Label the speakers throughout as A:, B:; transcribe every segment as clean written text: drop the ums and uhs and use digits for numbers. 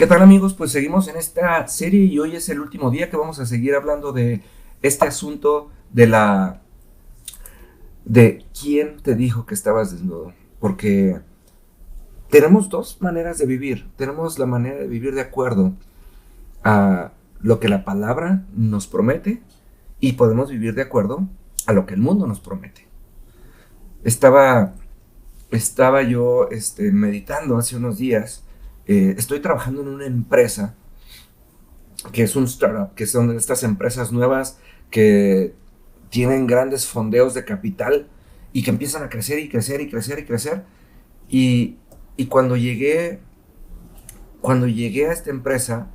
A: ¿Qué tal, amigos? Pues seguimos en esta serie y hoy es el último día que vamos a seguir hablando de este asunto de quién te dijo que estabas desnudo. Porque tenemos dos maneras de vivir. Tenemos la manera de vivir de acuerdo a lo que la palabra nos promete y podemos vivir de acuerdo a lo que el mundo nos promete. Estaba, estaba yo meditando hace unos días. Estoy trabajando en una empresa que es un startup, que son estas empresas nuevas que tienen grandes fondeos de capital y que empiezan a crecer y crecer y crecer y crecer. Y, y cuando llegué a esta empresa,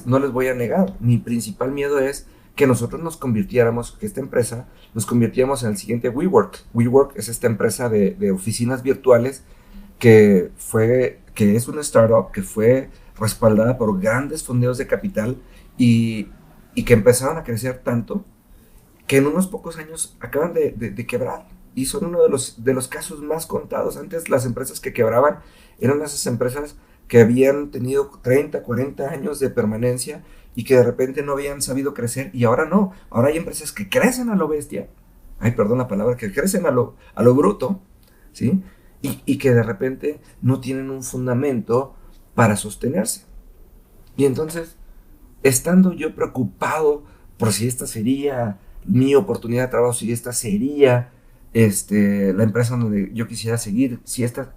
A: no les voy a negar, mi principal miedo es que nosotros que esta empresa nos convirtiéramos en el siguiente WeWork. WeWork es esta empresa de oficinas virtuales que es una startup que fue respaldada por grandes fondeos de capital y, y que empezaron a crecer tanto que en unos pocos años acaban de quebrar. Y son uno de los casos más contados. Antes las empresas que quebraban eran esas empresas que habían tenido 30, 40 años de permanencia y que de repente no habían sabido crecer y ahora no. Ahora hay empresas que crecen a lo bestia. Ay, perdón la palabra, que crecen a lo bruto, ¿sí? Y que de repente no tienen un fundamento para sostenerse. Y entonces, estando yo preocupado por si esta sería mi oportunidad de trabajo, si esta sería la empresa donde yo quisiera seguir, si esta...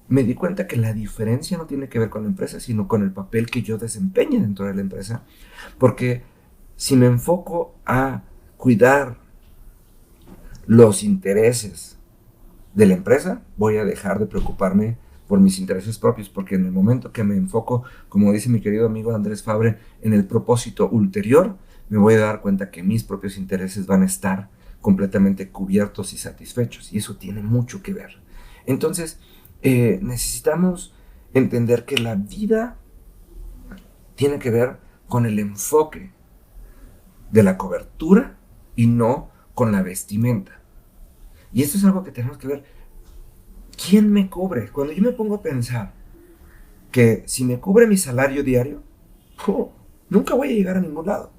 A: Me di cuenta que la diferencia no tiene que ver con la empresa, sino con el papel que yo desempeñe dentro de la empresa. Porque si me enfoco a cuidar los intereses de la empresa, voy a dejar de preocuparme por mis intereses propios, porque en el momento que me enfoco, como dice mi querido amigo Andrés Fabre, en el propósito ulterior, me voy a dar cuenta que mis propios intereses van a estar completamente cubiertos y satisfechos, y eso tiene mucho que ver. Entonces, necesitamos entender que la vida tiene que ver con el enfoque de la cobertura y no con la vestimenta. Y esto es algo que tenemos que ver. ¿Quién me cubre? Cuando yo me pongo a pensar que si me cubre mi salario diario, nunca voy a llegar a ningún lado.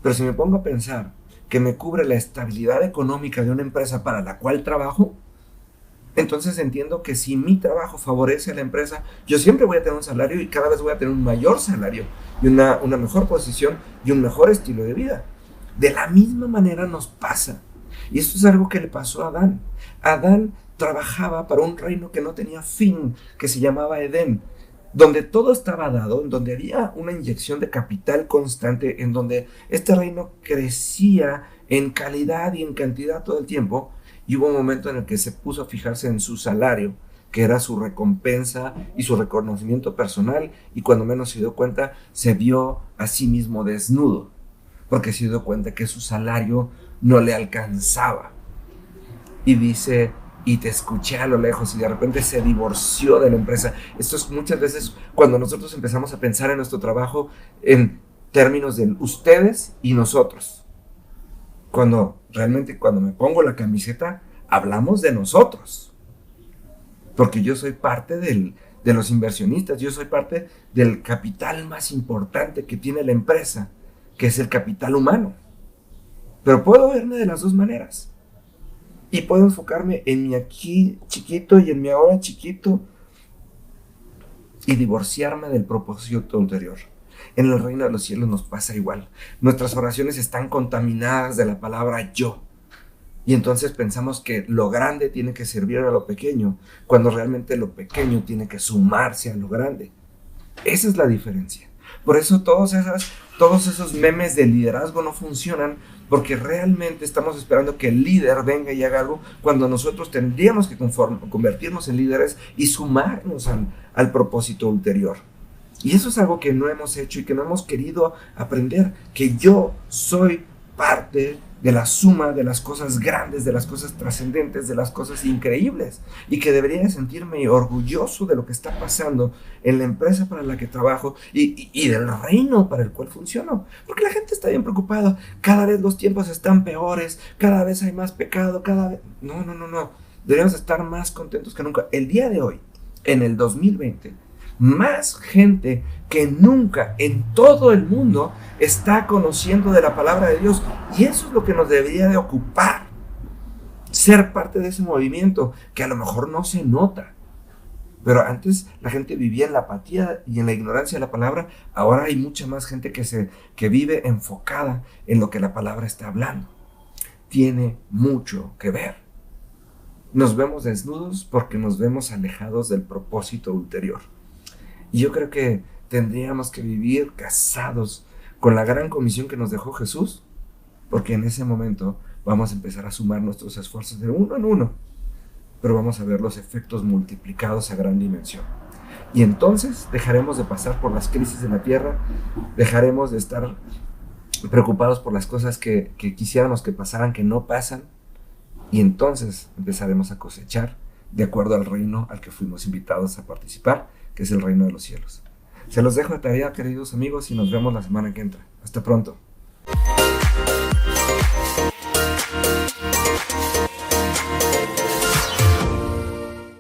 A: Pero si me pongo a pensar que me cubre la estabilidad económica de una empresa para la cual trabajo, entonces entiendo que si mi trabajo favorece a la empresa, yo siempre voy a tener un salario y cada vez voy a tener un mayor salario y una mejor posición y un mejor estilo de vida. De la misma manera nos pasa. Y esto es algo que le pasó a Adán. Adán trabajaba para un reino que no tenía fin, que se llamaba Edén, donde todo estaba dado, en donde había una inyección de capital constante, en donde este reino crecía en calidad y en cantidad todo el tiempo, y hubo un momento en el que se puso a fijarse en su salario, que era su recompensa y su reconocimiento personal, y cuando menos se dio cuenta, se vio a sí mismo desnudo, porque se dio cuenta que su salario no le alcanzaba. Y dice, y te escuché a lo lejos, y de repente se divorció de la empresa. Esto es muchas veces cuando nosotros empezamos a pensar en nuestro trabajo en términos de ustedes y nosotros. Cuando me pongo la camiseta, hablamos de nosotros. Porque yo soy parte de los inversionistas, yo soy parte del capital más importante que tiene la empresa, que es el capital humano. Pero puedo verme de las dos maneras. Y puedo enfocarme en mi aquí chiquito y en mi ahora chiquito y divorciarme del propósito ulterior. En el reino de los cielos nos pasa igual. Nuestras oraciones están contaminadas de la palabra yo. Y entonces pensamos que lo grande tiene que servir a lo pequeño, cuando realmente lo pequeño tiene que sumarse a lo grande. Esa es la diferencia. Por eso todos esos memes de liderazgo no funcionan, porque realmente estamos esperando que el líder venga y haga algo, cuando nosotros tendríamos que convertirnos en líderes y sumarnos al propósito ulterior. Y eso es algo que no hemos hecho y que no hemos querido aprender, que yo soy parte de la suma de las cosas grandes, de las cosas trascendentes, de las cosas increíbles, y que debería sentirme orgulloso de lo que está pasando en la empresa para la que trabajo y del reino para el cual funciono, porque la gente está bien preocupada. Cada vez los tiempos están peores, cada vez hay más pecado, cada vez... No, deberíamos estar más contentos que nunca. El día de hoy, en el 2020, más gente que nunca en todo el mundo está conociendo de la palabra de Dios. Y eso es lo que nos debería de ocupar. Ser parte de ese movimiento que a lo mejor no se nota. Pero antes la gente vivía en la apatía y en la ignorancia de la palabra. Ahora hay mucha más gente que vive enfocada en lo que la palabra está hablando. Tiene mucho que ver. Nos vemos desnudos porque nos vemos alejados del propósito ulterior. Y yo creo que tendríamos que vivir casados con la gran comisión que nos dejó Jesús, porque en ese momento vamos a empezar a sumar nuestros esfuerzos de uno en uno, pero vamos a ver los efectos multiplicados a gran dimensión. Y entonces dejaremos de pasar por las crisis de la tierra, dejaremos de estar preocupados por las cosas que quisiéramos que pasaran, que no pasan, y entonces empezaremos a cosechar de acuerdo al reino al que fuimos invitados a participar, que es el reino de los cielos. Se los dejo de tarea, queridos amigos, y nos vemos la semana que entra. Hasta pronto.